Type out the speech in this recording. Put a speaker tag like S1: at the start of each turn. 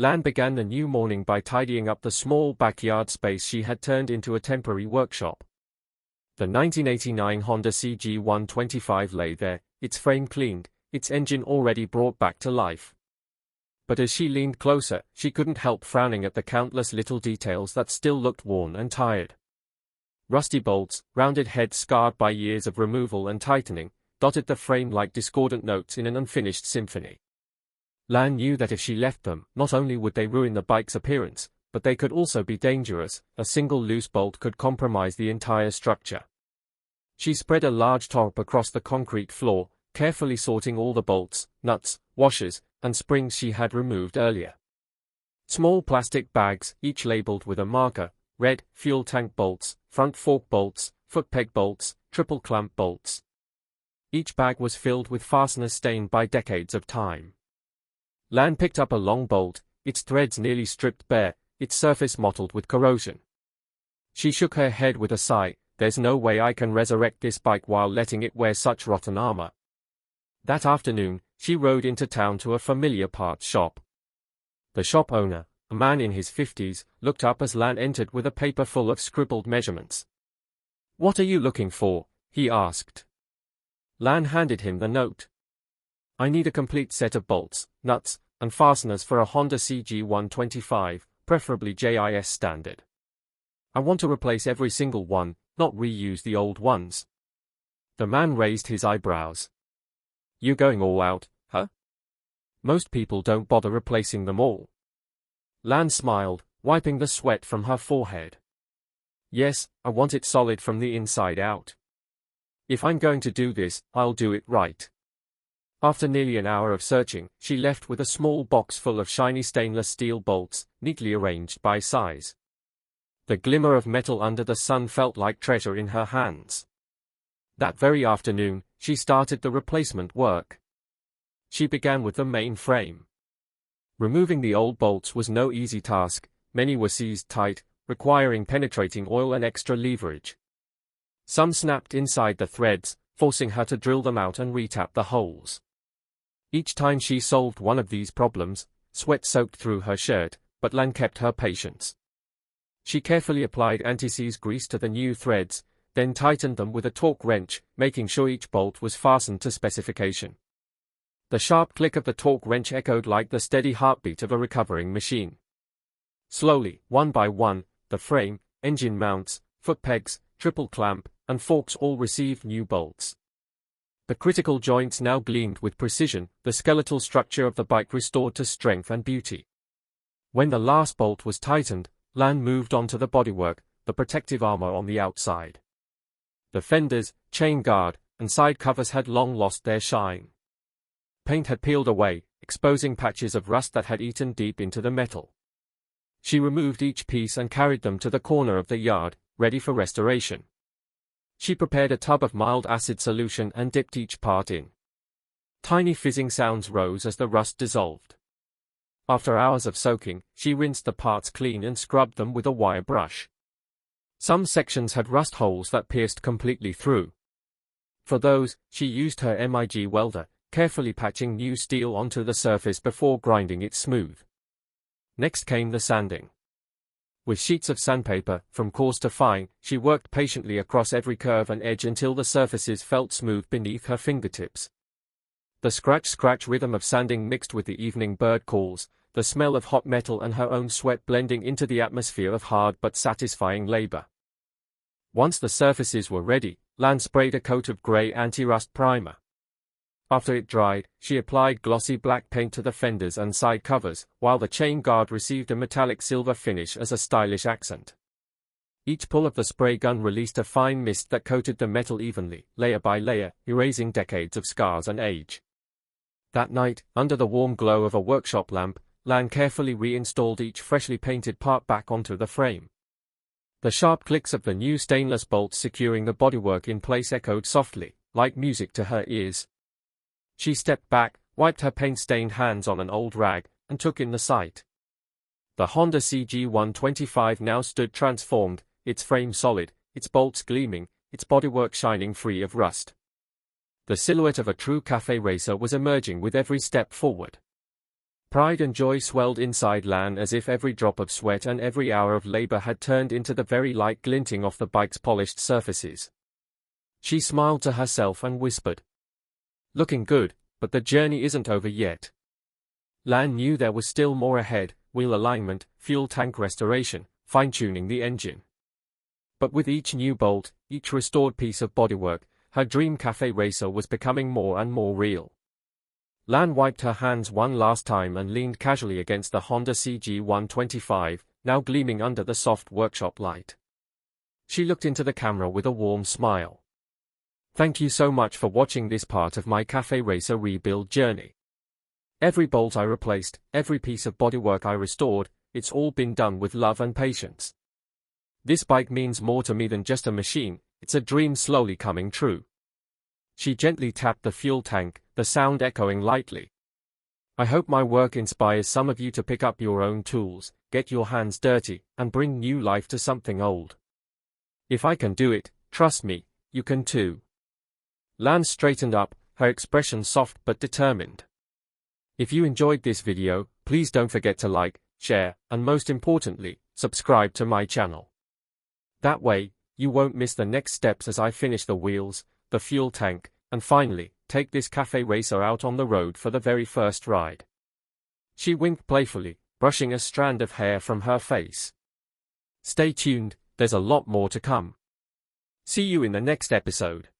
S1: Lan began the new morning by tidying up the small backyard space she had turned into a temporary workshop. The 1989 Honda CG125 lay there, its frame cleaned, its engine already brought back to life. But as she leaned closer, she couldn't help frowning at the countless little details that still looked worn and tired. Rusty bolts, rounded heads scarred by years of removal and tightening, dotted the frame like discordant notes in an unfinished symphony. Lan knew that if she left them, not only would they ruin the bike's appearance, but they could also be dangerous. A single loose bolt could compromise the entire structure. She spread a large top across the concrete floor, carefully sorting all the bolts, nuts, washers, and springs she had removed earlier. Small plastic bags, each labeled with a marker: red, fuel tank bolts, front fork bolts, foot peg bolts, triple clamp bolts. Each bag was filled with fasteners stained by decades of time. Lan picked up a long bolt, its threads nearly stripped bare, its surface mottled with corrosion. She shook her head with a sigh. There's no way I can resurrect this bike while letting it wear such rotten armor. That afternoon, she rode into town to a familiar parts shop. The shop owner, a man in his 50s, looked up as Lan entered with a paper full of scribbled measurements. "What are you looking for?" he asked. Lan handed him the note. "I need a complete set of bolts, nuts, and fasteners for a Honda CG125, preferably JIS standard. I want to replace every single one, not reuse the old ones." The man raised his eyebrows. "You going all out, huh? Most people don't bother replacing them all." Lan smiled, wiping the sweat from her forehead. "Yes, I want it solid from the inside out. If I'm going to do this, I'll do it right." After nearly an hour of searching, she left with a small box full of shiny stainless steel bolts, neatly arranged by size. The glimmer of metal under the sun felt like treasure in her hands. That very afternoon, she started the replacement work. She began with the main frame. Removing the old bolts was no easy task. Many were seized tight, requiring penetrating oil and extra leverage. Some snapped inside the threads, forcing her to drill them out and retap the holes. Each time she solved one of these problems, sweat soaked through her shirt, but Lan kept her patience. She carefully applied anti-seize grease to the new threads, then tightened them with a torque wrench, making sure each bolt was fastened to specification. The sharp click of the torque wrench echoed like the steady heartbeat of a recovering machine. Slowly, one by one, the frame, engine mounts, foot pegs, triple clamp, and forks all received new bolts. The critical joints now gleamed with precision, the skeletal structure of the bike restored to strength and beauty. When the last bolt was tightened, Lan moved on to the bodywork, the protective armor on the outside. The fenders, chain guard, and side covers had long lost their shine. Paint had peeled away, exposing patches of rust that had eaten deep into the metal. She removed each piece and carried them to the corner of the yard, ready for restoration. She prepared a tub of mild acid solution and dipped each part in. Tiny fizzing sounds rose as the rust dissolved. After hours of soaking, she rinsed the parts clean and scrubbed them with a wire brush. Some sections had rust holes that pierced completely through. For those, she used her MIG welder, carefully patching new steel onto the surface before grinding it smooth. Next came the sanding. With sheets of sandpaper, from coarse to fine, she worked patiently across every curve and edge until the surfaces felt smooth beneath her fingertips. The scratch-scratch rhythm of sanding mixed with the evening bird calls, the smell of hot metal and her own sweat blending into the atmosphere of hard but satisfying labor. Once the surfaces were ready, Lan sprayed a coat of gray anti-rust primer. After it dried, she applied glossy black paint to the fenders and side covers, while the chain guard received a metallic silver finish as a stylish accent. Each pull of the spray gun released a fine mist that coated the metal evenly, layer by layer, erasing decades of scars and age. That night, under the warm glow of a workshop lamp, Lan carefully reinstalled each freshly painted part back onto the frame. The sharp clicks of the new stainless bolts securing the bodywork in place echoed softly, like music to her ears. She stepped back, wiped her paint-stained hands on an old rag, and took in the sight. The Honda CG125 now stood transformed, its frame solid, its bolts gleaming, its bodywork shining free of rust. The silhouette of a true cafe racer was emerging with every step forward. Pride and joy swelled inside Lan as if every drop of sweat and every hour of labor had turned into the very light glinting off the bike's polished surfaces. She smiled to herself and whispered, "Looking good, but the journey isn't over yet." Lan knew there was still more ahead: wheel alignment, fuel tank restoration, fine-tuning the engine. But with each new bolt, each restored piece of bodywork, her dream cafe racer was becoming more and more real. Lan wiped her hands one last time and leaned casually against the Honda CG125, now gleaming under the soft workshop light. She looked into the camera with a warm smile. "Thank you so much for watching this part of my cafe racer rebuild journey. Every bolt I replaced, every piece of bodywork I restored, it's all been done with love and patience. This bike means more to me than just a machine, it's a dream slowly coming true." She gently tapped the fuel tank, the sound echoing lightly. "I hope my work inspires some of you to pick up your own tools, get your hands dirty, and bring new life to something old. If I can do it, trust me, you can too." Lan straightened up, her expression soft but determined. If you enjoyed this video, please don't forget to like, share, and most importantly, subscribe to my channel. That way, you won't miss the next steps as I finish the wheels, the fuel tank, and finally, take this cafe racer out on the road for the very first ride. She winked playfully, brushing a strand of hair from her face. Stay tuned, there's a lot more to come. See you in the next episode.